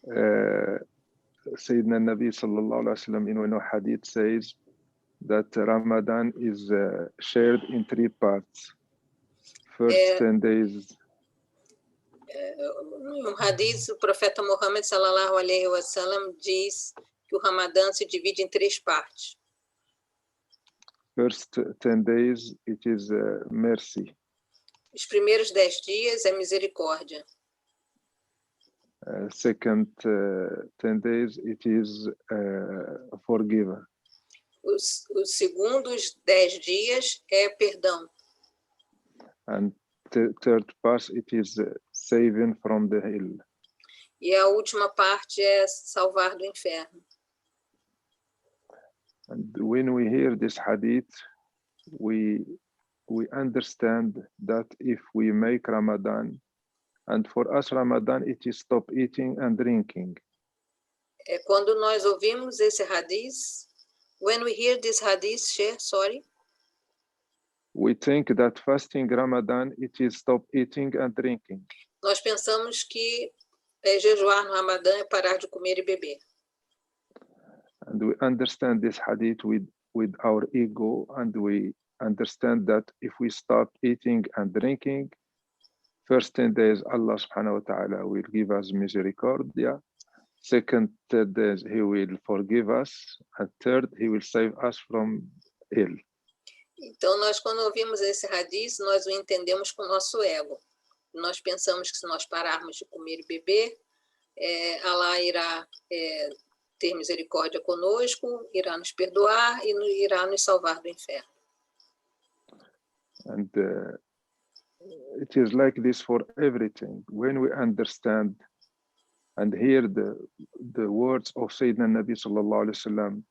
Sayyidina Nabi sallallahu alaihi wasallam in one hadith says that Ramadan is shared in 3 parts. First 10 days. No hadith, o profeta Muhammad sallallahu alaihi wasallam diz que o Ramadã se divide em 3 partes. First 10 days, it is mercy. Os primeiros 10 dias é misericórdia. Second 10 days, it is forgive. Os segundos 10 dias é perdão. And third part, it is saving from the hell. E a última parte é salvar do inferno. And when we hear this hadith, we understand that if we make Ramadan, and for us Ramadan, it is stop eating and drinking. Quando nós ouvimos esse hadith, when we hear this hadith, we think that fasting Ramadan, it is stop eating and drinking. Nós pensamos que jejuar no Ramadã é parar de comer e beber. And we understand this hadith with our ego, and we understand that if we stop eating and drinking, first 10 days Allah subhanahu wa ta'ala will give us misericordia. Second 10 days he will forgive us, and third he will save us from hell. Então nós, quando ouvimos esse hadith, nós o entendemos com o nosso ego. Nós pensamos que se nós pararmos de comer e beber, Allah irá ter misericórdia conosco, irá nos perdoar e irá nos salvar do inferno. And it is like this for everything. When we understand and hear the words of Sayyidina Nabi sallallahu alaihi wasallam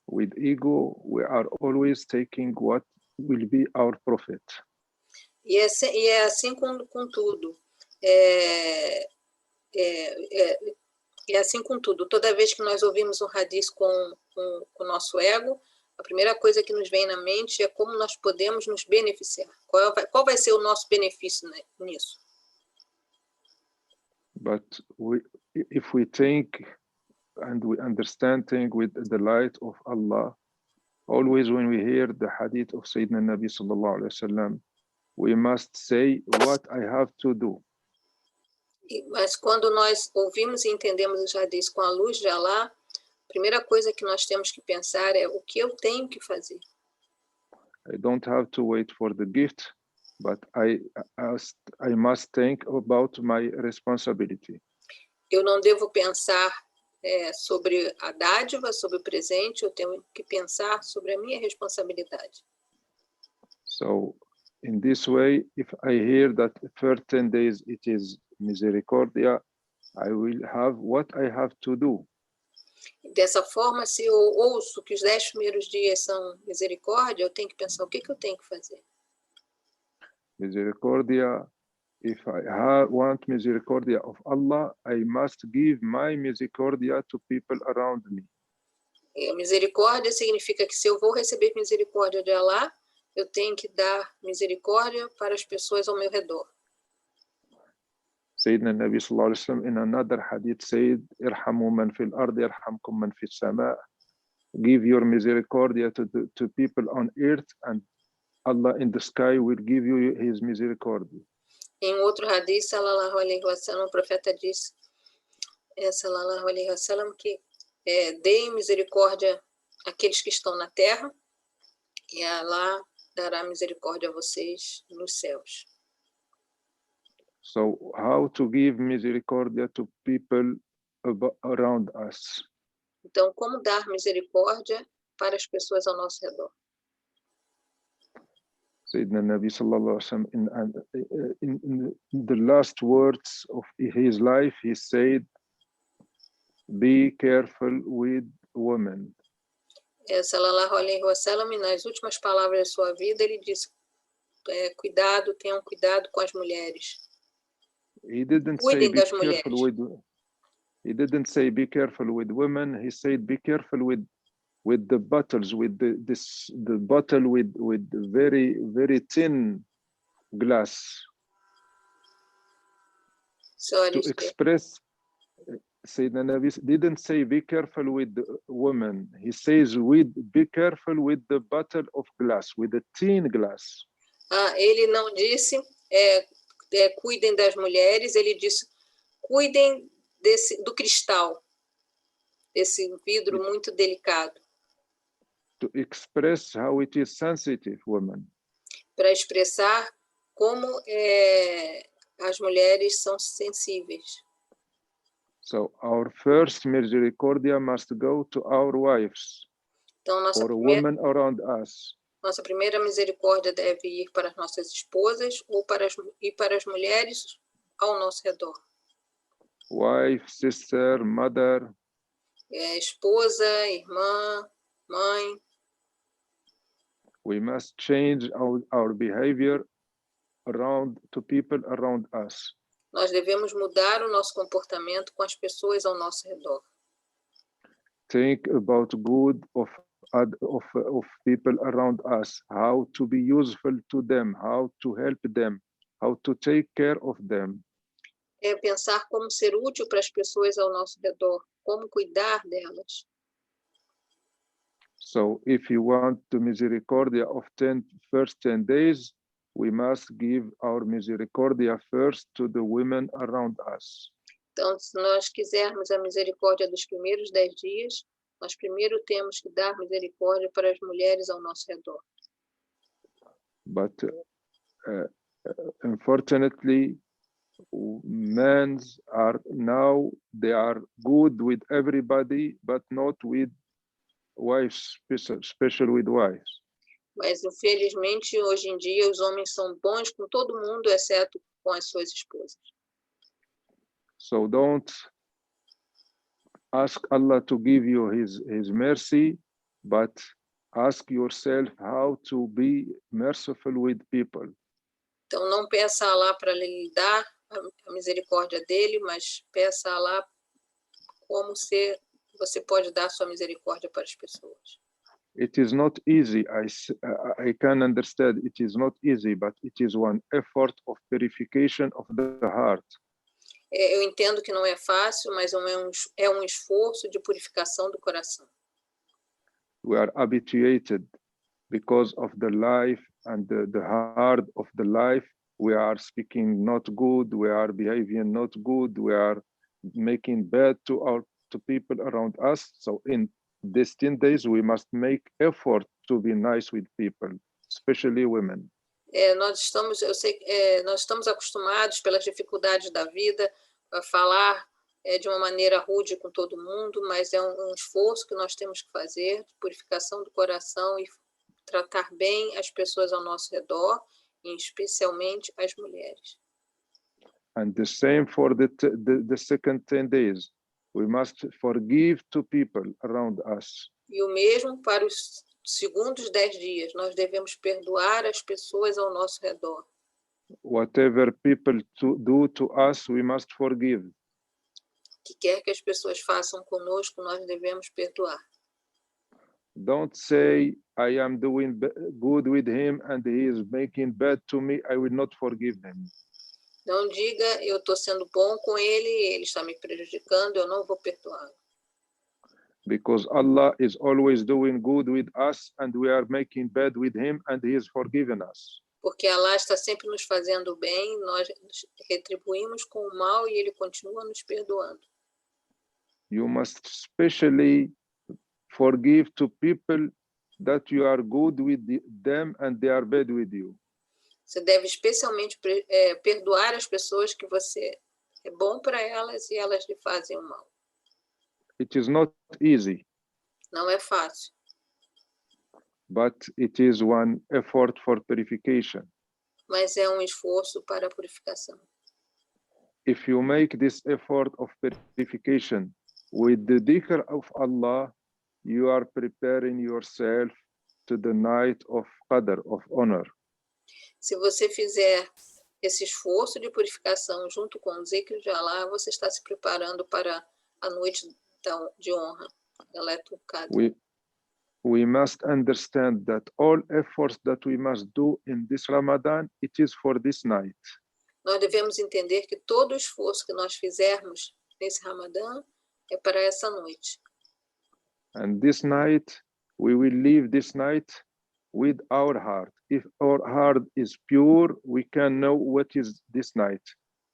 with ego, we are always taking what will be our prophet. E é assim com tudo. É assim com tudo. Toda vez que nós ouvimos um hadith com o nosso ego, a primeira coisa que nos vem na mente é como nós podemos nos beneficiar. Qual vai ser o nosso benefício nisso? But if we think and we understand things with the light of Allah, always when we hear the hadith of Sayyidina Nabi sallallahu alaihi wasallam, we must say what I have to do. Mas quando nós ouvimos e entendemos os hadiths com a luz de Allah, a primeira coisa que nós temos que pensar é o que eu tenho que fazer. I don't have to wait for the gift, but I must think about my responsibility. Eu não devo pensar sobre a dádiva, sobre o presente, eu tenho que pensar sobre a minha responsabilidade. So, in this way, if I hear that first 10 days it is misericordia, I will have what I have to do. Dessa forma, se eu ouço que os 10 primeiros dias são misericórdia, eu tenho que pensar o que eu tenho que fazer. Misericordia, if I want misericordia of Allah, I must give my misericordia to people around me. Misericórdia significa que se eu vou receber misericórdia de Allah, eu tenho que dar misericórdia para as pessoas ao meu redor. Sayyidina Nabi sallallahu alaihi wasallam in another hadith said, "Irhamu man fil ard, yarhamkum man fis sama." Give your misericordia to people on earth, and Allah in the sky will give you His misericordia. Em outro hadith, sallallahu alaihi wasallam, o profeta disse, sallallahu alaihi wasallam, que deem misericórdia àqueles que estão na terra, e Allah dará misericórdia a vocês nos céus. So, how to give misericordia to people around us? Então, como dar misericórdia para as pessoas ao nosso redor? Sayyidina Nabi sallallahu alaihi wasallam in the last words of his life, he said, "Be careful with women." Sallallahu alaihi wasallam, nas últimas palavras da sua vida, ele disse, tenham cuidado com as mulheres. He didn't say be careful with. He didn't say be careful with women. He said be careful with the bottles, with the bottle with very very thin glass. So to express Sayyidina Nabi didn't say be careful with the woman. He says be careful with the bottle of glass, with the tin glass. Ele não disse cuidem das mulheres, ele disse cuidem do cristal, desse vidro muito delicado. To express how it is sensitive, woman. Para expressar como as mulheres são sensíveis. So our first misericordia must go to our wives, então, or women around us. Nossa primeira misericórdia deve ir para as nossas esposas ou para as mulheres ao nosso redor. Wife, sister, mother. Esposa, irmã, mãe. We must change our behavior to people around us. Nós devemos mudar o nosso comportamento com as pessoas ao nosso redor. Think about good of people around us, how to be useful to them, how to help them, how to take care of them. Pensar como ser útil para as pessoas ao nosso redor, como cuidar delas. So if you want the misericordia of first 10 days, we must give our misericordia first to the women around us. Então, se nós quisermos a misericórdia dos primeiros 10 dias, nós primeiro temos que dar misericórdia para as mulheres ao nosso redor. But unfortunately, men they are good with everybody, but not with wives, especially with wives. Mas, infelizmente, hoje em dia, os homens são bons com todo mundo, exceto com as suas esposas. So don't ask Allah to give you his mercy, but ask yourself how to be merciful with people. Então, não peça a Allah para lhe dar a misericórdia dele, mas peça a Allah como você pode dar sua misericórdia para as pessoas. It is not easy. I can understand it is not easy, but it is one effort of purification of the heart. Eu entendo que não é fácil, mas é um esforço de purificação do coração. We are habituated because of the life and the hard of the life. We are speaking not good. We are behaving not good. We are making bad to people around us. So in these 10 days, we must make effort to be nice with people, especially women. Nós estamos acostumados pelas dificuldades da vida a falar de uma maneira rude com todo mundo, mas é um esforço que nós temos que fazer de purificação do coração e tratar bem as pessoas ao nosso redor, e especialmente as mulheres. And the same for the second 10 days. We must forgive to people around us. E o mesmo para os segundos 10 dias. Nós devemos perdoar as pessoas ao nosso redor. Whatever people do to us, we must forgive. O que quer que as pessoas façam conosco, nós devemos perdoar. Don't say, I am doing good with him and he is making bad to me. I will not forgive him. Não diga, eu estou sendo bom com ele está me prejudicando, eu não vou perdoá-lo. Because Allah is always doing good with us and we are making bad with him and he is forgiven us. Porque Allah está sempre nos fazendo bem, nós retribuímos com o mal e ele continua nos perdoando. You must especially forgive to people that you are good with them and they are bad with you. Você deve especialmente perdoar as pessoas que você é bom para elas e elas lhe fazem o mal. It is not easy. Não é fácil. But it is one effort for purification. Mas é um esforço para a purificação. If you make this effort of purification with the dhikr of Allah, you are preparing yourself to the night of qadr, of honor. Se você fizer esse esforço de purificação junto com o zikr de Allah, você está se preparando para a noite de honra. We must understand that all efforts that we must do in this Ramadan, it is for this night. Nós devemos entender que todo o esforço que nós fizermos nesse Ramadã é para essa noite. And this night, we will live this night with our heart. If our heart is pure, we can know what is this night.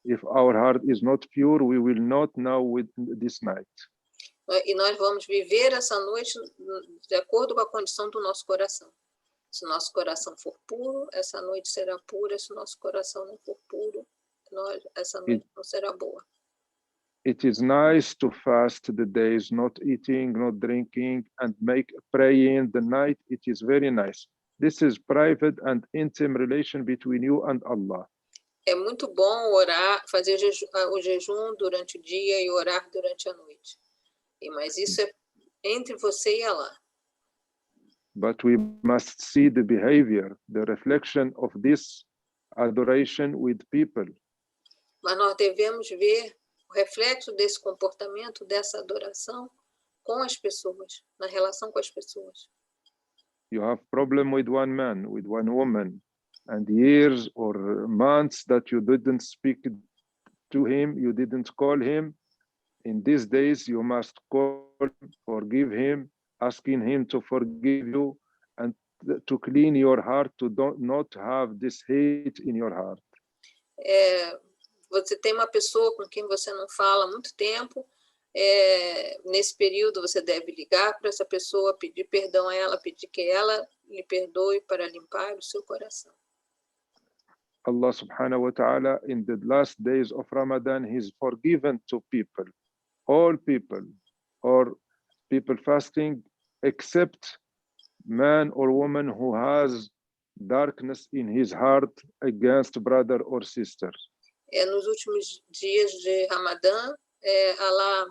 If our heart is not pure, we will not know with this night. E nós vamos viver essa noite de acordo com a condição do nosso coração. Se o nosso coração for puro, essa noite será pura. Se o nosso coração não for puro, essa noite não será boa. It is nice to fast the days, not eating, not drinking, and make praying the night. It is very nice. This is private and intimate relation between you and Allah. É muito bom orar, fazer o jejum durante o dia e orar durante a noite. Mas isso é entre você e Allah. But we must see the behavior, the reflection of this adoration with people. Mas nós devemos ver o reflexo desse comportamento, dessa adoração com as pessoas, na relação com as pessoas. You have problem with one man, with one woman, and years or months that you didn't speak to him, you didn't call him. In these days, you must call, forgive him, asking him to forgive you, and to clean your heart, to not have this hate in your heart. Você tem uma pessoa com quem você não fala há muito tempo, nesse período você deve ligar para essa pessoa, pedir perdão a ela, pedir que ela lhe perdoe para limpar o seu coração. Allah subhanahu wa ta'ala, in the last days of Ramadan, He's forgiven to people, all people, or people fasting, except man or woman who has darkness in his heart against brother or sister. Nos últimos dias de Ramadã, Allah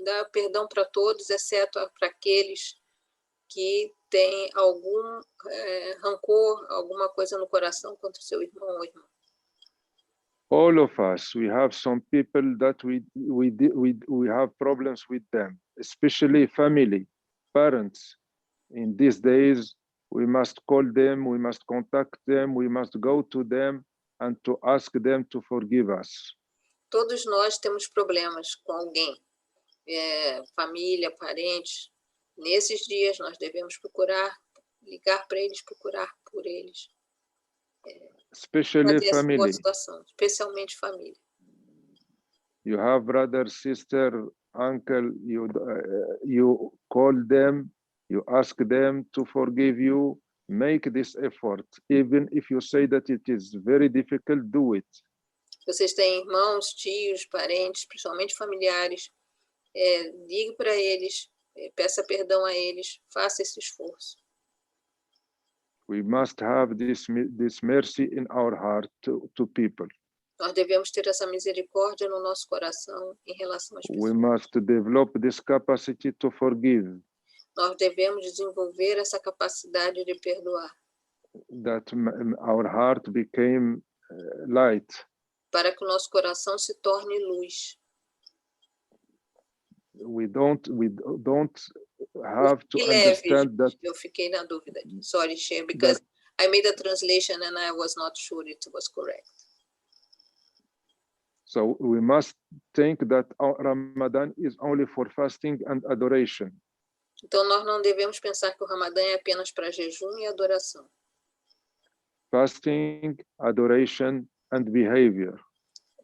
dá perdão para todos, exceto para aqueles que têm algum rancor, alguma coisa no coração contra o seu irmão ou irmã. All of us, we have some people that we have problems with them, especially family, parents. In these days, we must call them, we must contact them, we must go to them and to ask them to forgive us. Todos nós temos problemas com alguém, família, parentes. Nesses dias nós devemos ligar para eles, procurar por eles. Especially family. Situação, especialmente família. You have brother, sister, uncle, you call them, you ask them to forgive you, make this effort. Even if you say that it is very difficult, do it. Vocês têm irmãos, tios, parentes, principalmente familiares, ligue para eles, peça perdão a eles, faça esse esforço. We must have this mercy in our heart to people. Nós devemos ter essa misericórdia no nosso coração em relação às pessoas. We must develop this capacity to forgive. Nós devemos desenvolver essa capacidade de perdoar. That our heart became light. Para que o nosso coração se torne luz. We don't have to understand that. Eu fiquei na dúvida. Sorry, Sheikh, because I made a translation and I was not sure it was correct. So we must think that Ramadan is only for fasting and adoration. Então nós não devemos pensar que o Ramadã é apenas para jejum e adoração. Fasting, adoration and behavior.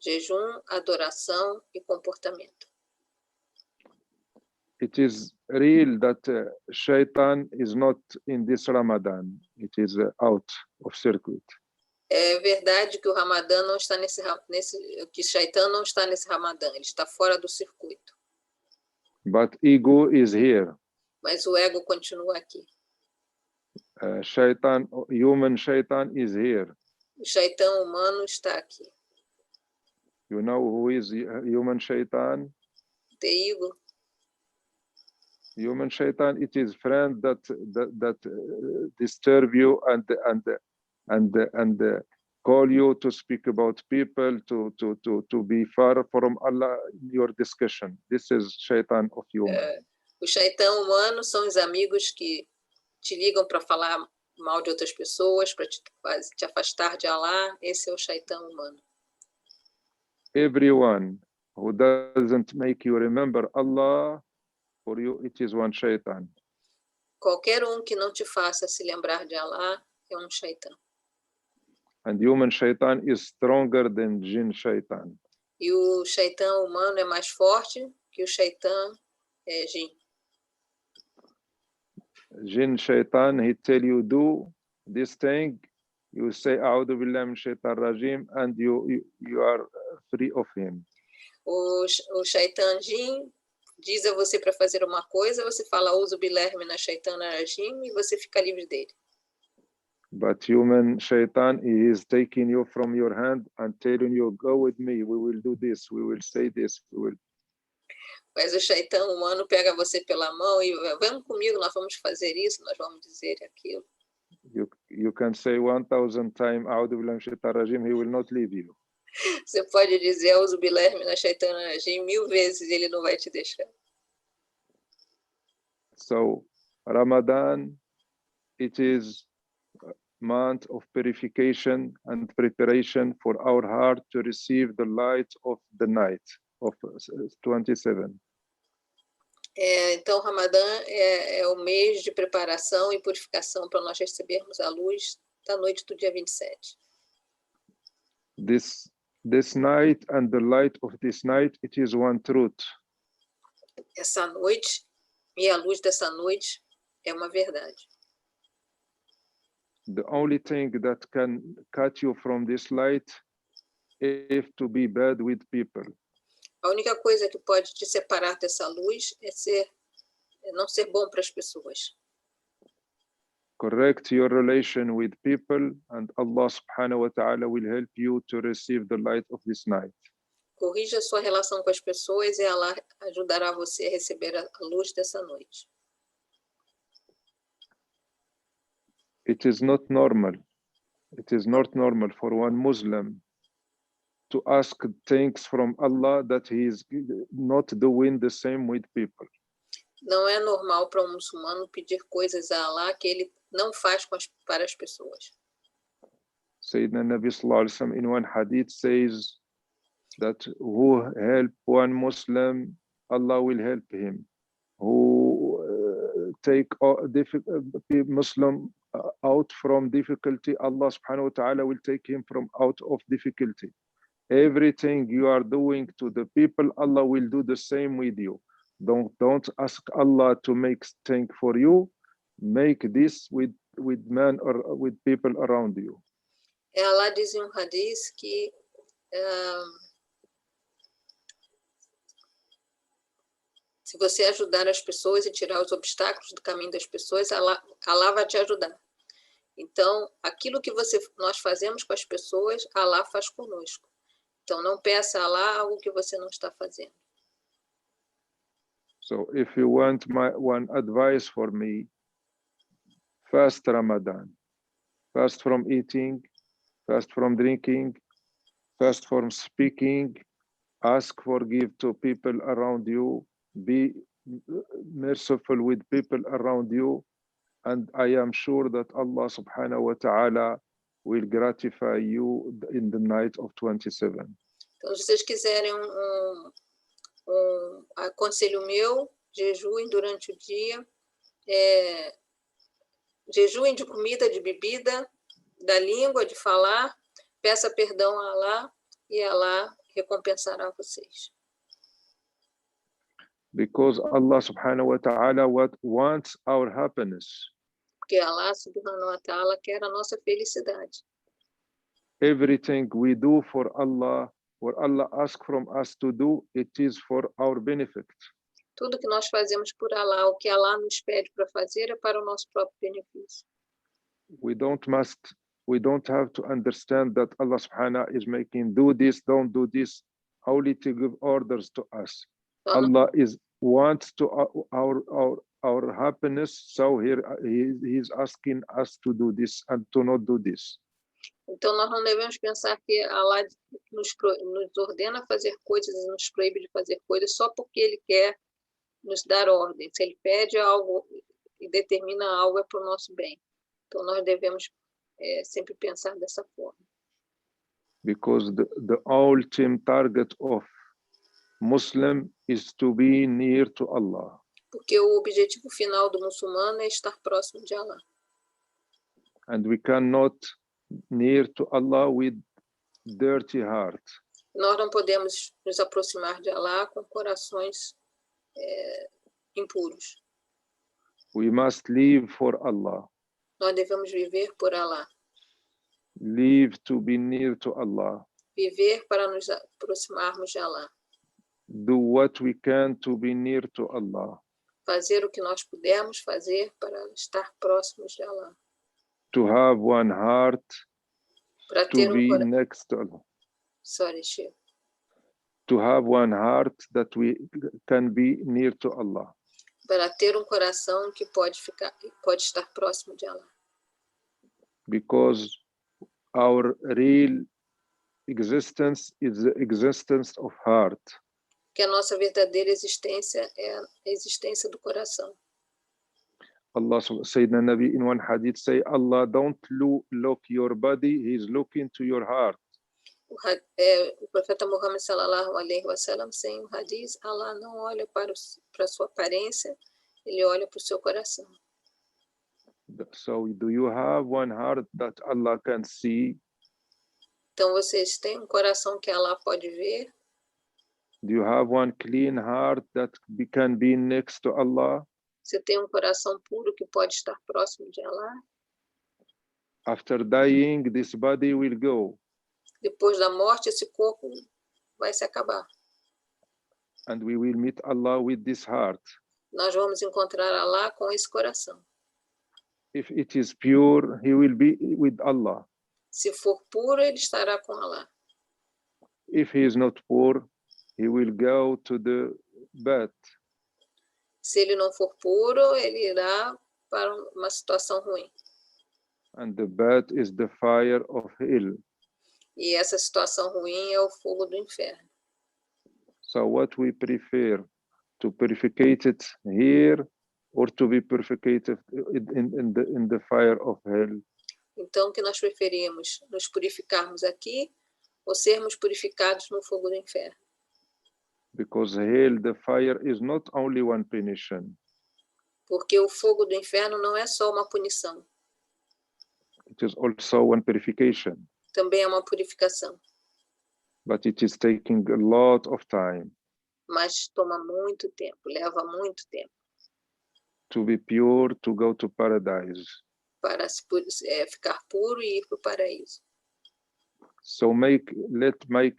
Jejum, adoração e comportamento. It is real that Shaitan is not in this Ramadan. It is out of circuit. É verdade que o Ramadã não está que Shaitan não está nesse Ramadã, ele está fora do circuito. But ego is here. Mas o ego continua aqui. Human Shaitan is here. O Shaitan humano está aqui. You know who is human Shaitan? The ego. Human Shaitan, it is friend that disturb you and call you to speak about people, to be far from Allah in your discussion. This is Shaitan of human. O Shaitan humano são os amigos que te ligam para falar mal de outras pessoas, para te afastar de Allah. Esse é o Shaitan humano. Everyone who doesn't make you remember Allah, for you it is one shaitan. Qualquer que não te faça se lembrar de Allah é shaitan. And human shaitan is stronger than jinn shaitan. E o shaitan humano é mais forte que o shaitan jinn. Jinn shaitan, he tell you do this thing, you say a'udhu billahi min shaitan rajim, and you are free of him. O shaitan jinn diz a você para fazer uma coisa, você fala uso billahi min shaitan rajim e você fica livre dele. But human shaitan, he is taking you from your hand and telling you, go with me, we will do this, we will say this, we will. Mas o shaitan humano pega você pela mão e vamos comigo, nós vamos fazer isso, nós vamos dizer aquilo. You can say 1,000 times, a'udhu billahi min shaitan rajim, he will not leave you. Você pode dizer uso billahi min shaitan rajim 1000 vezes e ele não vai te deixar. So, Ramadan, it is month of purification and preparation for our heart to receive the light of the night of 27. Então, Ramadã é o mês de preparação e purificação para nós recebermos a luz da noite do dia 27. This night and the light of this night, it is one truth. Essa noite e a luz dessa noite é uma verdade. The only thing that can cut you from this light is to be bad with people. A única coisa que pode te separar dessa luz é não ser bom para as pessoas. Correct your relation with people and Allah subhanahu wa ta'ala will help you to receive the light of this night. Corrija a sua relação com as pessoas e Allah ajudará você a receber a luz dessa noite. It is not normal. It is not normal for one Muslim to ask things from Allah that he is not doing the same with people. Não é normal para muçulmano pedir coisas a Allah que ele não faz para as pessoas. Sayyidina Nabi sallallahu alaihi wasallam in one hadith says that who help one Muslim, Allah will help him. Who take Muslim out from difficulty, Allah subhanahu wa ta'ala will take him from out of difficulty. Everything you are doing to the people, Allah will do the same with you. Don't ask Allah to make things for you. Make this with man or with people around you. Allah diz em hadith que se você ajudar as pessoas e tirar os obstáculos do caminho das pessoas, Allah vai te ajudar. Então, aquilo que nós fazemos com as pessoas, Allah faz conosco. Então, não peça a Allah algo que você não está fazendo. So, if you want one advice for me, fast Ramadan. Fast from eating, fast from drinking, fast from speaking, ask forgive to people around you, be merciful with people around you, and I am sure that Allah subhanahu wa ta'ala will gratify you in the night of 27. Então, se vocês quiserem aconselho meu, jejuem durante o dia, jejuem de comida, de bebida, da língua, de falar, peça perdão a Allah e Allah recompensará vocês. Because Allah subhanahu wa ta'ala wants our happiness. Porque Allah subhanahu wa ta'ala quer a nossa felicidade. Everything we do for Allah, what Allah asks from us to do, it is for our benefit. Tudo que nós fazemos por Allah, o que Allah nos pede para fazer é para o nosso próprio benefício. We don't have to understand that Allah subhanahu is making do this, don't do this, only to give orders to us. Allah wants to our happiness, so he is asking us to do this and to not do this. Então nós não devemos pensar que Allah nos ordena fazer coisas e nos proíbe de fazer coisas só porque ele quer nos dar ordem. Se ele pede algo e determina algo é para o nosso bem. Então nós devemos sempre pensar dessa forma. Because the ultimate target of Muslim is to be near to Allah. Porque o objetivo final do muçulmano é estar próximo de Allah. And we cannot near to Allah with dirty heart. Nós não podemos nos aproximar de Allah com corações impuros. We must live for Allah. Nós devemos viver por Allah. Live to be near to Allah. Viver para nos aproximarmos de Allah. Do what we can to be near to Allah. Fazer o que nós pudermos fazer para estar próximos de Allah. To have one heart Para to ter be coração. next to Allah. Sorry, Sheikh. To have one heart that we can be near to Allah. Para ter coração que pode estar próximo de Allah. Because our real existence is the existence of heart. Que a nossa verdadeira existência é a existência do coração. Allah, Sayyidina Nabi in one hadith say, Allah don't look your body, He's looking to your heart. O profeta Muhammad sallallahu alaihi wasallam, sem o hadith, Allah não olha para a sua aparência, ele olha para o seu coração. So do you have one heart that Allah can see? Então vocês têm coração que Allah pode ver? Do you have one clean heart that can be next to Allah? Você tem coração puro que pode estar próximo de Allah? After dying, this body will go. Depois da morte, esse corpo vai se acabar. And we will meet Allah with this heart. Nós vamos encontrar Allah com esse coração. If it is pure, He will be with Allah. Se for puro, ele estará com Allah. If He is not pure, He will go to the bad. Se ele não for puro, ele irá para uma situação ruim. And the bad is the fire of hell. E essa situação ruim é o fogo do inferno. So what we prefer, to purificate it here or to be purificated in the fire of hell? Então, o que nós preferimos? Nos purificarmos aqui ou sermos purificados no fogo do inferno? Because hell, the fire is not only one punition. Porque o fogo do inferno não é só uma punição. It is also one purification. Também é uma purificação. But it is taking a lot of time. Mas toma muito tempo, leva muito tempo. To be pure, to go to paradise. Para ficar puro e ir para o paraíso. So let's make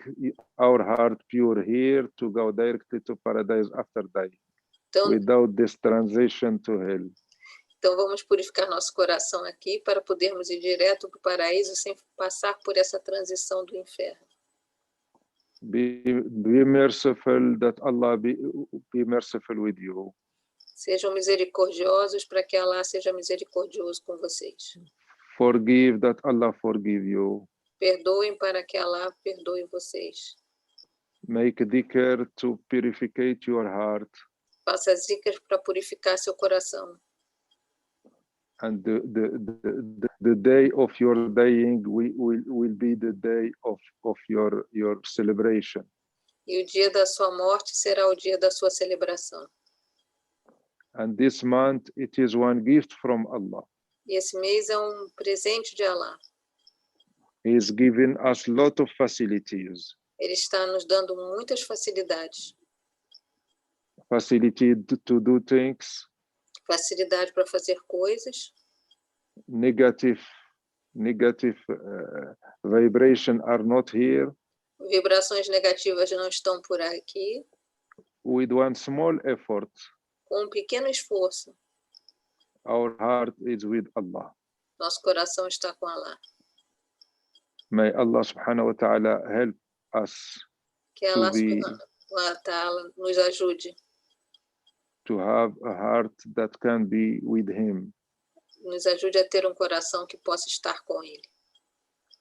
our heart pure here to go directly to paradise after dying, então, without this transition to hell. Então vamos purificar nosso coração aqui para podermos ir direto para o paraíso sem passar por essa transição do inferno. Be merciful that Allah be merciful with you. Sejam misericordiosos para que Allah seja misericordioso com vocês. Forgive that Allah forgive you. Perdoem para que Allah perdoe vocês. Make dhikr to purify your heart. Faça zikr para purificar seu coração. And the day of your dying will be the day of your celebration. E o dia da sua morte será o dia da sua celebração. And this month it is one gift from Allah. E esse mês é presente de Allah. He is giving us lot of facilities. Ele está nos dando muitas facilidades. Facility to do things. Facilidade para fazer coisas. Negative vibration are not here. Vibrações negativas não estão por aqui. With one small effort. Com pequeno esforço. Our heart is with Allah. Nosso coração está com Allah. May Allah subhanahu wa ta'ala help us que Allah subhanahu wa ta'ala nos ajude. To have a heart that can be with Him. Nos ajude a ter coração que possa estar com Ele.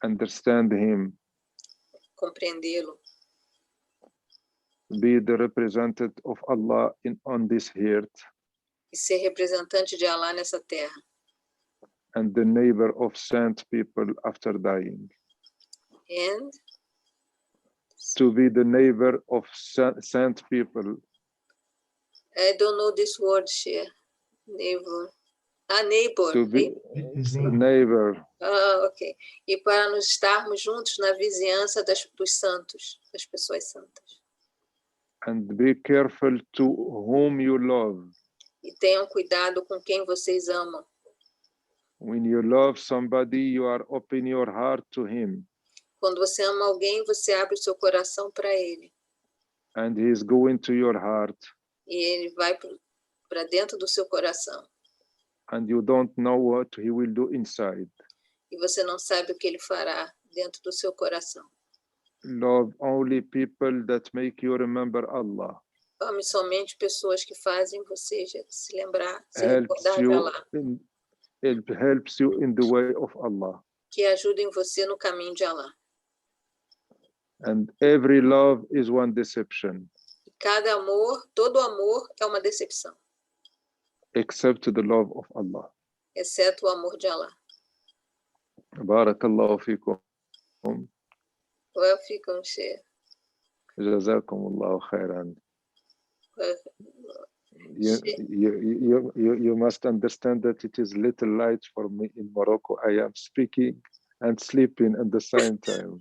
Understand Him. Compreendê-lo. Be the representative of Allah on this earth. E ser representante de Allah nessa terra. And the neighbor of saint people after dying. And to be the neighbor of saint people. I don't know this word here. Neighbor. Neighbor. To be neighbor. Ok. E para nos estarmos juntos na vizinhança dos santos, das pessoas santas. And be careful to whom you love. E tenham cuidado com quem vocês amam. When you love somebody, you are opening your heart to him. Quando você ama alguém, você abre o seu coração para ele. And he is going to your heart. E ele vai para dentro do seu coração. And you don't know what he will do inside. E você não sabe o que ele fará dentro do seu coração. Love only people that make you remember Allah. Ame somente pessoas que fazem você se lembrar, se recordar de Allah. It helps you in the way of Allah. Que ajudem você no caminho de Allah. And every love is one deception. Cada amor, todo amor é uma decepção. Except the love of Allah. Exceto o amor de Allah. Barakallahu fikum. Welcome, Sheikh. Jazakumullahu khairan. You must understand that it is little light for me in Morocco. I am speaking and sleeping at the same time.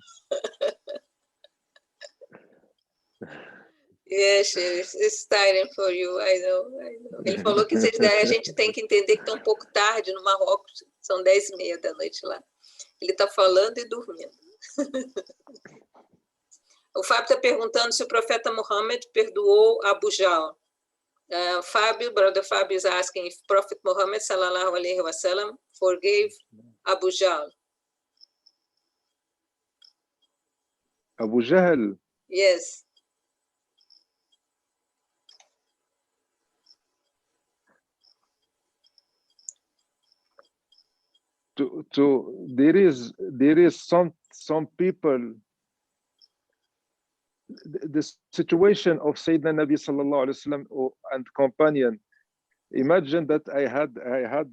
Yes, it's tiring for you, I know. Ele falou que a gente tem que entender que está um pouco tarde no Marrocos, são 10h30 da noite lá. Ele está falando e dormindo. O Fábio está perguntando se o profeta Muhammad perdoou Abu Jahl. Brother Fábio is asking if Prophet Muhammad sallallahu alaihi wasallam forgave Abu Jahl. Abu Jahl? Yes. There is some people. The situation of Sayyidina Nabi sallallahu alaihi wasallam and companion. Imagine that I had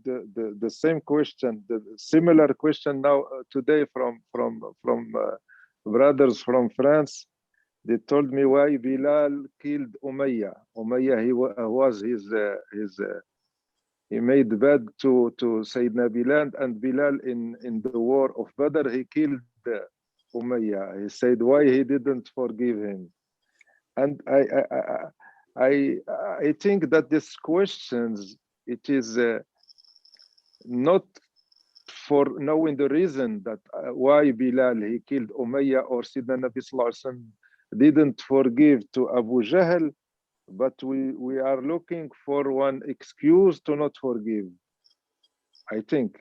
the same question, the similar question now today from brothers from France. They told me why Bilal killed Umayyah. Umayyah, he made bad to Sayyidina Bilal, and Bilal in the war of Badr, he killed Umayyah. He said why he didn't forgive him. And I think that these questions, it is not for knowing the reason that why Bilal he killed Umayyah or Sayyidina Nabi sallallahu alaihi wasallam didn't forgive to Abu Jahl, but we are looking for one excuse to not forgive, I think.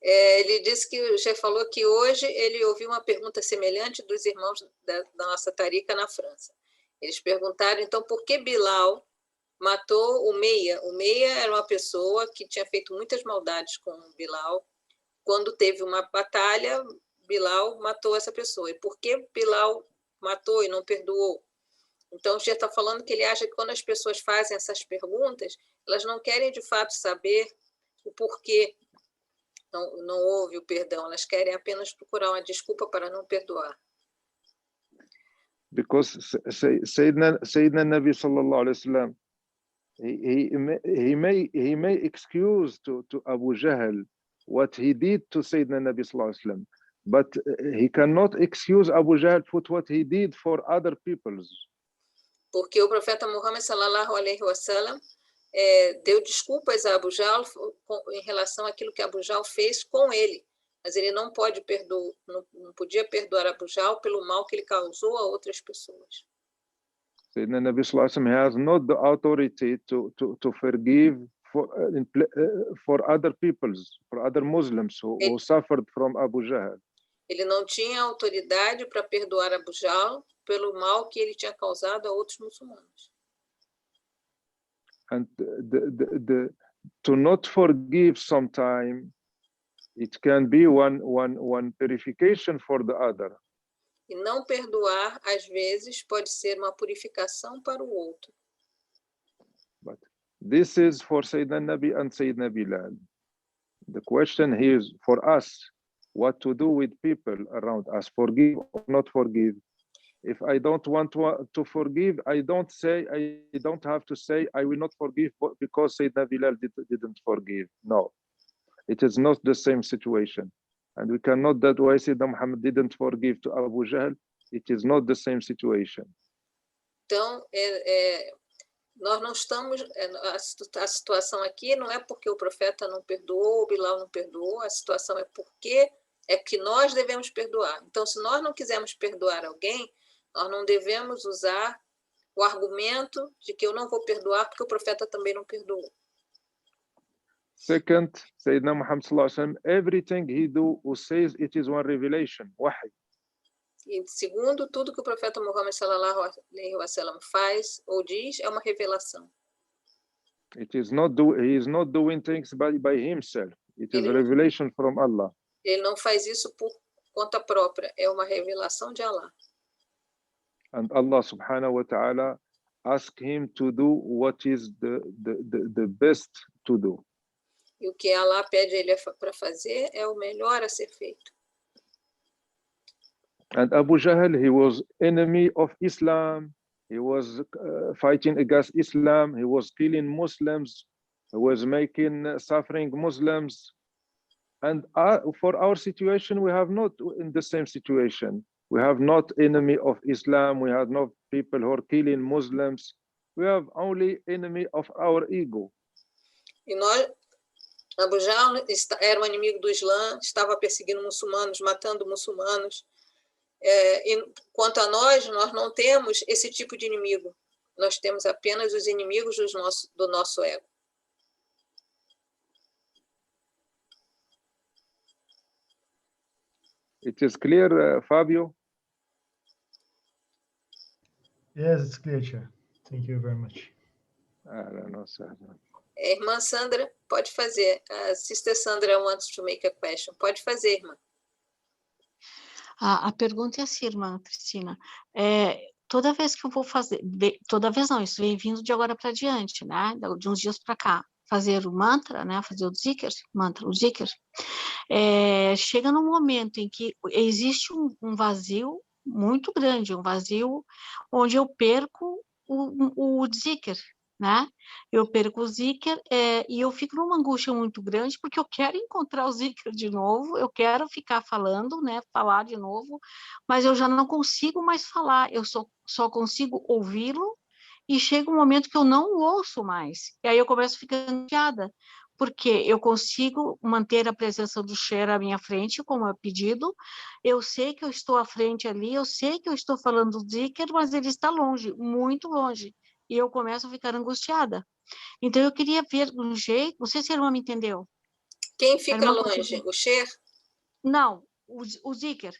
Ele disse que já falou que hoje ele ouviu uma pergunta semelhante dos irmãos da nossa Tarica na França. Eles perguntaram, então, por que Bilal matou Umayyah? Umayyah era uma pessoa que tinha feito muitas maldades com Bilal. Quando teve uma batalha, Bilal matou essa pessoa. E por que Bilal matou e não perdoou? Então, o Sheikh está falando que ele acha que quando as pessoas fazem essas perguntas, elas não querem, de fato, saber o porquê não houve o perdão. Elas querem apenas procurar uma desculpa para não perdoar. Because Sayyidina Nabi sallallahu alaihi wasallam, he may excuse to Abu Jahl what he did to Sayyidina Nabi sallallahu alaihi wasallam, but he cannot excuse Abu Jahl for what he did for other peoples. Porque o profeta Muhammad sallallahu alaihi wasallam deu desculpas a Abu Jahl em relação àquilo que Abu Jahl fez com ele, mas ele não podia perdoar Abu Jahl pelo mal que ele causou a outras pessoas. Sayyidina Nabi sallallahu alaihi wasallam has not the authority to forgive for other peoples, for other Muslims who suffered from Abu Jahl. Ele não tinha autoridade para perdoar Abu Jahl pelo mal que ele tinha causado a outros muçulmanos. And to not forgive sometime, it can be one purification for the other. E não perdoar, às vezes, pode ser uma purificação para o outro. But this is for Sayyidina Nabi and Sayyidina Bilal. The question here is for us, what to do with people around us, forgive or not forgive. If I don't want to forgive, I don't have to say I will not forgive because Sayyidina Bilal didn't forgive. No, it is not the same situation. And we cannot that why Sayyidina Muhammad didn't forgive to Abu Jahl. It is not the same situation. Então, nós não estamos... A situação aqui não é porque o profeta não perdoou, o Bilal não perdoou, a situação é porque é que nós devemos perdoar. Então, se nós não quisermos perdoar alguém, nós não devemos usar o argumento de que eu não vou perdoar porque o profeta também não perdoou. Second, Sayyidina Muhammad sallallahu alaihi wasallam, everything he do or says, it is one revelation, wahy. E segundo, tudo que o profeta Muhammad sallallahu alaihi wasallam faz ou diz é uma revelação. It is not he is not doing things by himself. It is a revelation from Allah. Ele não faz isso por conta própria, é uma revelação de Allah. And Allah subhanahu wa ta'ala asked him to do what is the best to do. E o que Allah pede ele para fazer é o melhor a ser feito. And Abu Jahl, he was enemy of Islam. He was fighting against Islam. He was killing Muslims. He was making suffering Muslims. And for our situation, we have not in the same situation. We have not enemy of Islam. We have not people who are killing Muslims. We have only enemy of our ego. E nós, Abu Jahl era um inimigo do Islã, estava perseguindo muçulmanos, matando muçulmanos. E quanto a nós não temos esse tipo de inimigo. Nós temos apenas os inimigos do nosso ego. It is clear, Fabio? Yes, it's clear, Chair. Thank you very much. Irmã Sandra, pode fazer. Sister Sandra wants to make a question. Pode fazer, irmã. A pergunta é assim, irmã Cristina. Toda vez que eu vou fazer... Toda vez não, isso vem vindo de agora para diante, né? De uns dias para cá. Fazer o mantra, né? Fazer o zikr, chega num momento em que existe um vazio muito grande, um vazio onde eu perco o zikr, né? Eu perco o zikr e eu fico numa angústia muito grande porque eu quero encontrar o zikr de novo, eu quero ficar falando, né? Falar de novo, mas eu já não consigo mais falar, eu só consigo ouvi-lo e chega um momento que eu não ouço mais. E aí eu começo a ficar angustiada, porque eu consigo manter a presença do sheikh à minha frente, como é pedido, eu sei que eu estou à frente ali, eu sei que eu estou falando do zikr, mas ele está longe, muito longe, e eu começo a ficar angustiada. Então eu queria ver um jeito, não sei se a irmã me entendeu. Quem fica longe? O sheikh? Não, o zikr.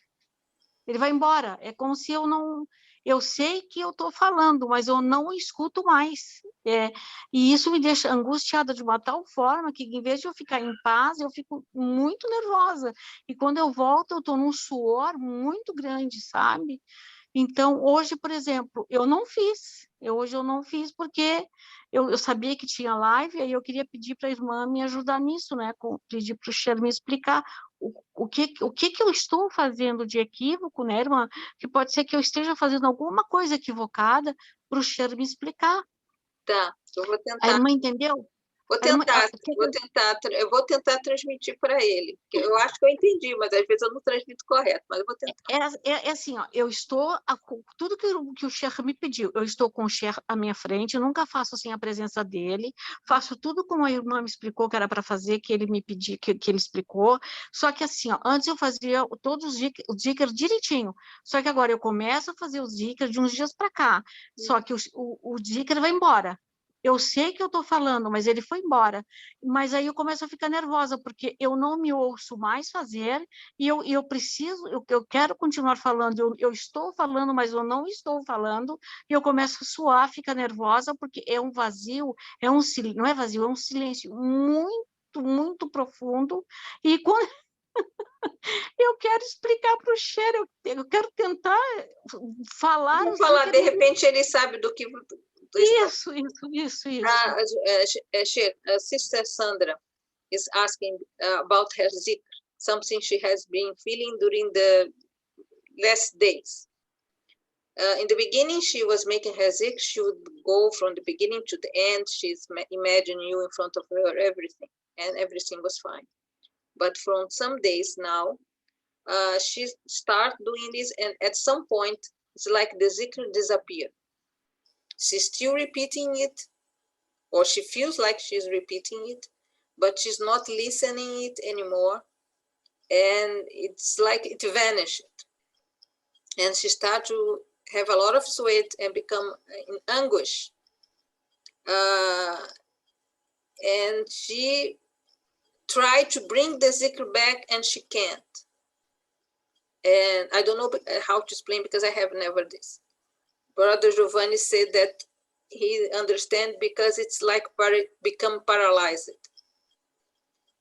Ele vai embora, é como se eu não... Eu sei que eu estou falando, mas eu não escuto mais. E isso me deixa angustiada de uma tal forma que, em vez de eu ficar em paz, eu fico muito nervosa. E quando eu volto, eu estou num suor muito grande, sabe? Então, hoje, por exemplo, eu não fiz. Hoje eu não fiz porque eu sabia que tinha live, e aí eu queria pedir para a irmã me ajudar nisso, né? Pedir para o Sheikh me explicar o que eu estou fazendo de equívoco, né, irmã? Que pode ser que eu esteja fazendo alguma coisa equivocada para o Sheikh me explicar. Tá, eu vou tentar. A irmã entendeu? Eu vou tentar transmitir para ele. Eu acho que eu entendi, mas às vezes eu não transmito correto, mas eu vou tentar. Assim, ó, eu estou, tudo que o Sheikh me pediu, eu estou com o Sheikh à minha frente, eu nunca faço assim a presença dele, faço tudo como a irmã me explicou que era para fazer, que ele me pediu, que ele explicou, só que assim, ó, antes eu fazia todos os zikr direitinho, só que agora eu começo a fazer os zikr de uns dias para cá, só que o zikr vai embora. Eu sei que eu estou falando, mas ele foi embora. Mas aí eu começo a ficar nervosa, porque eu não me ouço mais fazer, e eu preciso, eu quero continuar falando, eu estou falando, mas eu não estou falando, e eu começo a suar, ficar nervosa, porque é um vazio, não é vazio, é um silêncio muito, muito profundo, e quando... eu quero explicar para o Sheikh, eu quero tentar falar... Vamos falar, de repente ele sabe do que... Isso. Sister Sandra is asking about her zikr, something she has been feeling during the last days. In the beginning, she was making her zikr. She would go from the beginning to the end. She's imagining you in front of her, everything, and everything was fine. But from some days now, she start doing this, and at some point, it's like the zikr disappear. She's still repeating it, or she feels like she's repeating it, but she's not listening it anymore, and it's like it vanished. And she started to have a lot of sweat and become in anguish. And she tried to bring the zikr back, and she can't. And I don't know how to explain because I have never this. Brother Giovanni said that he understands because it's like become paralyzed.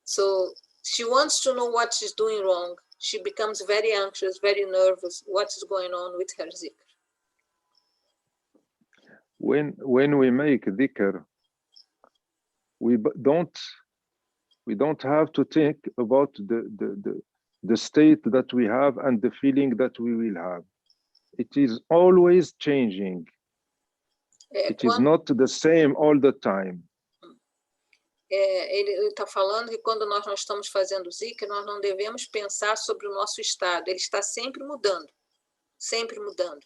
So she wants to know what she's doing wrong. She becomes very anxious, very nervous. What is going on with her zikr? When we make dhikr, we don't have to think about the state that we have and the feeling that we will have. It is always changing. It is not the same all the time. Ele está falando que quando nós não estamos fazendo zikr, nós não devemos pensar sobre o nosso estado. Ele está sempre mudando, sempre mudando.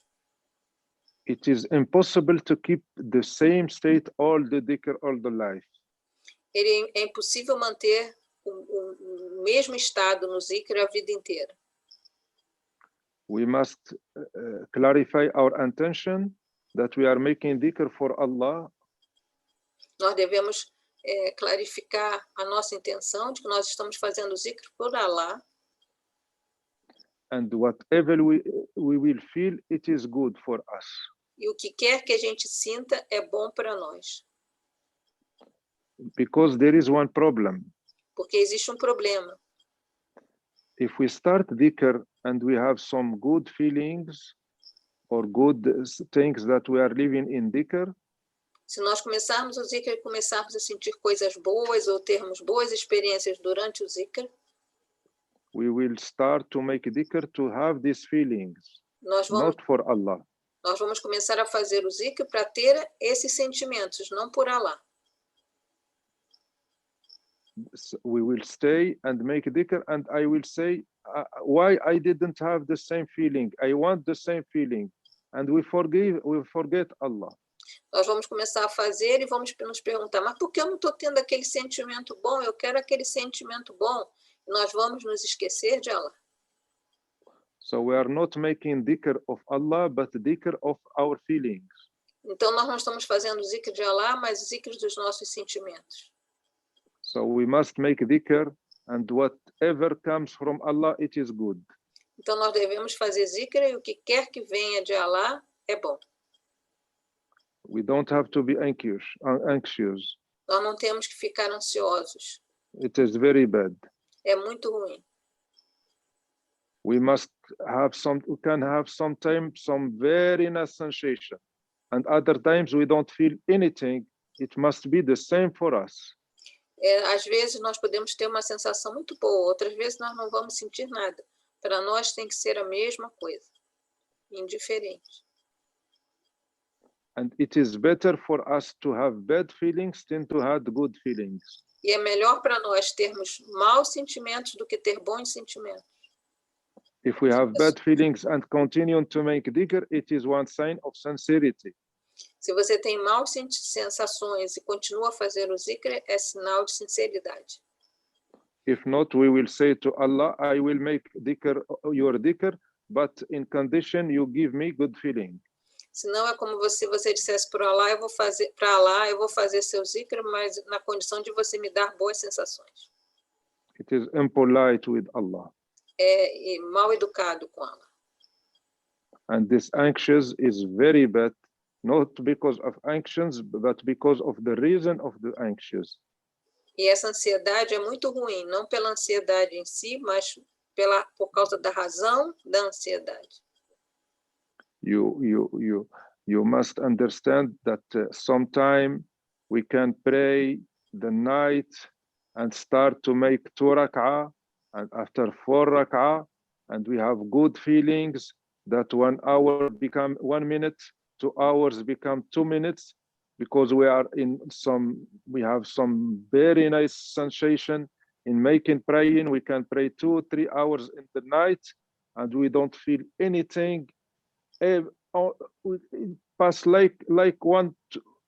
It is impossible to keep the same state all the dhikr, all the life. É impossível manter o mesmo estado no zikr a vida inteira. We must clarify our intention that we are making dhikr for Allah. Nós devemos clarificar a nossa intenção de que nós estamos fazendo zikr por Allah. And whatever we will feel, it is good for us. E o que quer que a gente sinta é bom para nós. Because there is one problem. Porque existe problema. If we start dhikr and we have some good feelings or good things that we are living in dhikr, se nós começarmos o zikr e começarmos a sentir coisas boas ou termos boas experiências durante o zikr, we will start to make dhikr to have these feelings, not for Allah. Nós vamos começar a fazer o zikr para ter esses sentimentos, não por Allah. We will stay and make dhikr, and I will say, why I didn't have the same feeling? I want the same feeling, and we forget Allah. Nós vamos começar a fazer e vamos nos perguntar, mas por que eu não estou tendo aquele sentimento bom? Eu quero aquele sentimento bom. E nós vamos nos esquecer de Allah. So we are not making dhikr of Allah, but dhikr of our feelings. Então nós não estamos fazendo zikr de Allah, mas zikr dos nossos sentimentos. So we must make dhikr, and whatever comes from Allah, it is good. Então nós devemos fazer zikr e o que quer que venha de Allah é bom. We don't have to be anxious. Nós não temos que ficar ansiosos. It is very bad. É muito ruim. We can have sometimes some very nice sensation, and other times we don't feel anything. It must be the same for us. Às vezes nós podemos ter uma sensação muito boa, outras vezes nós não vamos sentir nada. Para nós tem que ser a mesma coisa, indiferente. And it is better for us to have bad feelings than to have good feelings. E é melhor para nós termos maus sentimentos do que ter bons sentimentos. If we have bad feelings and continue to make dhikr, it is one sign of sincerity. Se você tem maus sensações e continua a fazer o zikr, é sinal de sinceridade. If not, we will say to Allah, I will make your dhikr, but in condition you give me good feeling. Senão é como se você dissesse para Allah, eu vou fazer seu zikr, mas na condição de você me dar boas sensações. It is impolite with Allah. É mal educado com Allah. And this anxious is very bad, not because of anxious, but because of the reason of the anxious. E essa ansiedade é muito ruim, não pela ansiedade em si, mas por causa da razão da ansiedade. You must understand that sometime we can pray the night and start to make 2 rak'ah, and after 4 rak'ah, and we have good feelings, that 1 hour become 1 minute, 2 hours become 2 minutes, because we have some very nice sensation in making praying. We can pray 2 or 3 hours in the night and we don't feel anything. It pass like 1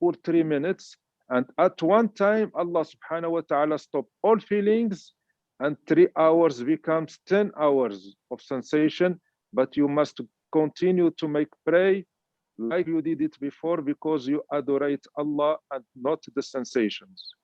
or 3 minutes, and at one time Allah subhanahu wa ta'ala stop all feelings, and 3 hours becomes 10 hours of sensation. But you must continue to make pray like you did it before, because you adorate Allah and not the sensations.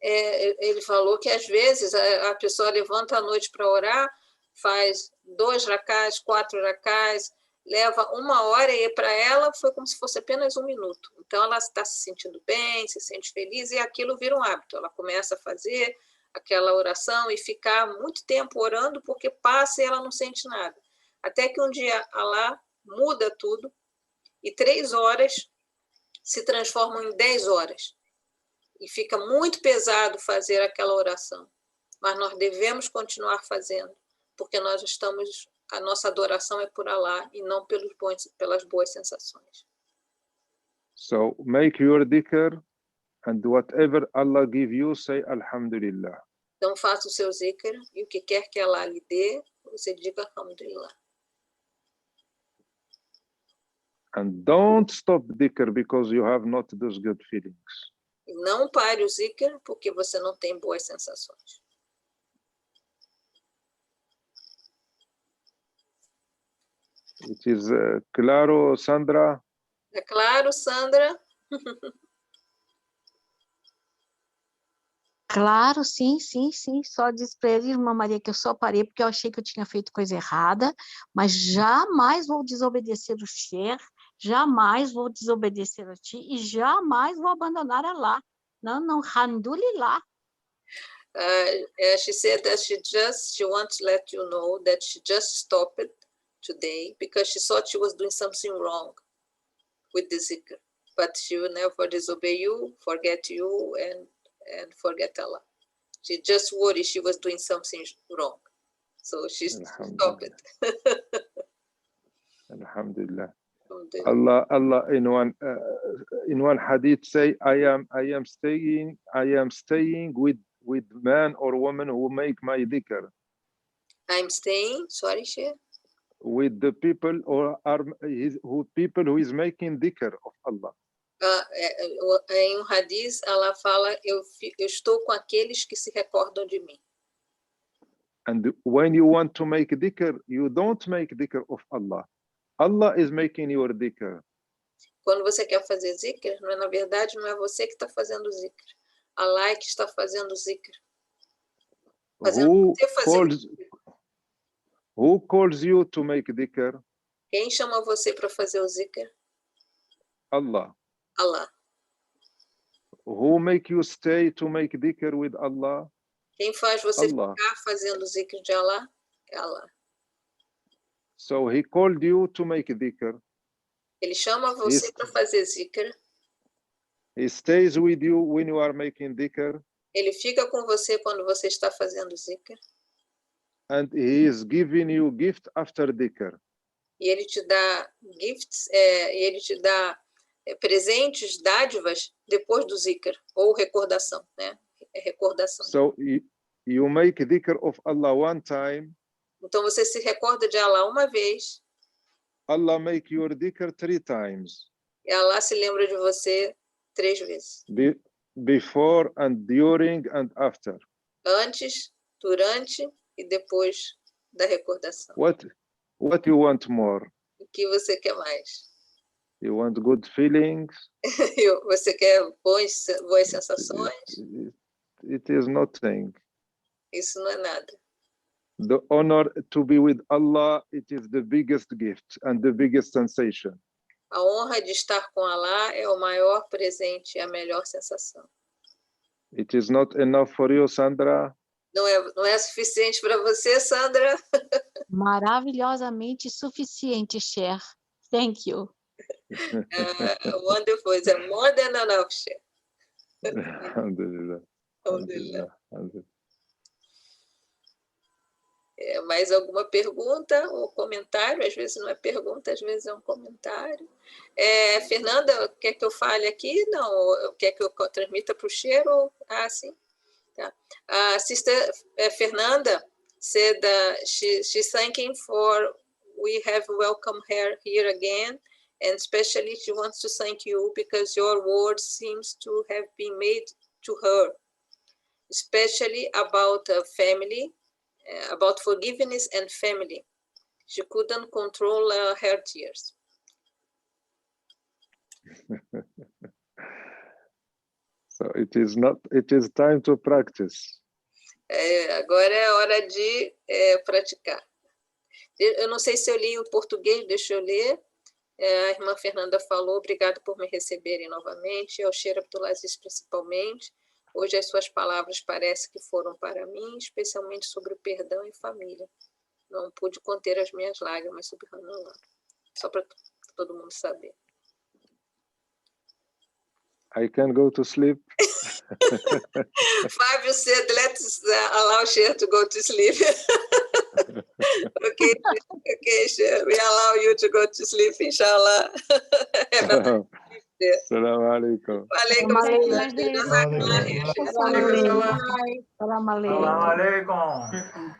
Ele falou que às vezes a pessoa levanta à noite para orar, faz 2 rakás, 4 rakás, leva 1 hora, e para ela foi como se fosse apenas 1 minuto. Então ela está se sentindo bem, se sente feliz, e aquilo vira um hábito. Ela começa a fazer aquela oração e ficar muito tempo orando, porque passa e ela não sente nada. Até que um dia Allah muda tudo e 3 horas se transformam em 10 horas. E fica muito pesado fazer aquela oração. Mas nós devemos continuar fazendo, porque a nossa adoração é por Allah e não pelas boas sensações. So make your dhikr, and whatever Allah give you, say Alhamdulillah. Então faça o seu zikr, e o que quer que Allah lhe dê, você diga Alhamdulillah. And don't stop dhikr because you have not those good feelings. E não pare o zikr porque você não tem boas sensações. It is claro, Sandra? É claro, Sandra? Claro, sim. Só disse para ele, irmã Maria, que eu só parei porque eu achei que eu tinha feito coisa errada, mas jamais vou desobedecer o sheikh, jamais vou desobedecer a ti e jamais vou abandonar Allah. Não, alhamdulillah. She said that she wants to let you know that she just stopped today because she thought she was doing something wrong with the zikr, but she will never disobey you, forget you, and forget Allah. She just worried she was doing something wrong, so she stopped it. Alhamdulillah. Allah in one hadith say, I am staying with man or woman who make my dhikr. I'm staying, sorry, Sheikh? With the people people who is making dhikr of Allah. Em hadith, Allah fala, eu estou com aqueles que se recordam de mim. And when you want to make dhikr, you don't make dhikr of Allah. Allah is making your dhikr. Quando você quer fazer zikr, na verdade, não é você que está fazendo zikr. Allah é que está fazendo zikr. Who calls you to make dhikr? Quem chama você para fazer o zikr? Allah. Allah. Who make you stay to make dhikr with Allah? Quem faz você Allah. ficar fazendo o zikr de Allah? É Allah. So he called you to make dhikr. Ele chama você para fazer zikr. He stays with you when you are making dhikr. Ele fica com você quando você está fazendo zikr. And he is giving you gift after dhikr. E ele te dá gifts, presentes, dádivas depois do zikr, ou recordação, né? É recordação. So you make dhikr of Allah one time. Então você se recorda de Allah uma vez. Allah make your dhikr 3 times. E Allah se lembra de você 3 vezes. Before and during and after. Antes, durante e depois da recordação. What you want more? O que você quer mais? You want good feelings? Você quer boas sensações? It is nothing. Isso não é nada. The honor to be with Allah, it is the biggest gift and the biggest sensation. A honra de estar com Allah é o maior presente e a melhor sensação. It is not enough for you, Sandra? Não é suficiente para você, Sandra? Maravilhosamente suficiente, Sheikh. Thank you. Wonderful. It's more than enough, Sheikh. Alhamdulillah. Alhamdulillah. Mais alguma pergunta ou comentário? Às vezes não é pergunta, às vezes é um comentário. Fernanda, quer que eu fale aqui? Não, quer que eu transmita para o cheiro? Sim. Tá. Sister Fernanda said she's thanking for we have welcomed her here again, and especially she wants to thank you because your word seems to have been made to her, especially about family, about forgiveness and family. She couldn't control her tears. So it is time to practice. Agora é hora de praticar. Eu não sei se eu li o português, deixa eu ler. A irmã Fernanda falou, obrigado por me receberem novamente, ao sheikh Abdulaziz principalmente. Hoje as suas palavras parece que foram para mim, especialmente sobre o perdão e família. Não pude conter as minhas lágrimas, subhanallah. Só para todo mundo saber. I can go to sleep. Fábio said, let's allow Sheikh to go to sleep. Okay, Sheikh, we allow you to go to sleep, inshallah. Assalamu alaikum. Alaikum. Salam alaikum.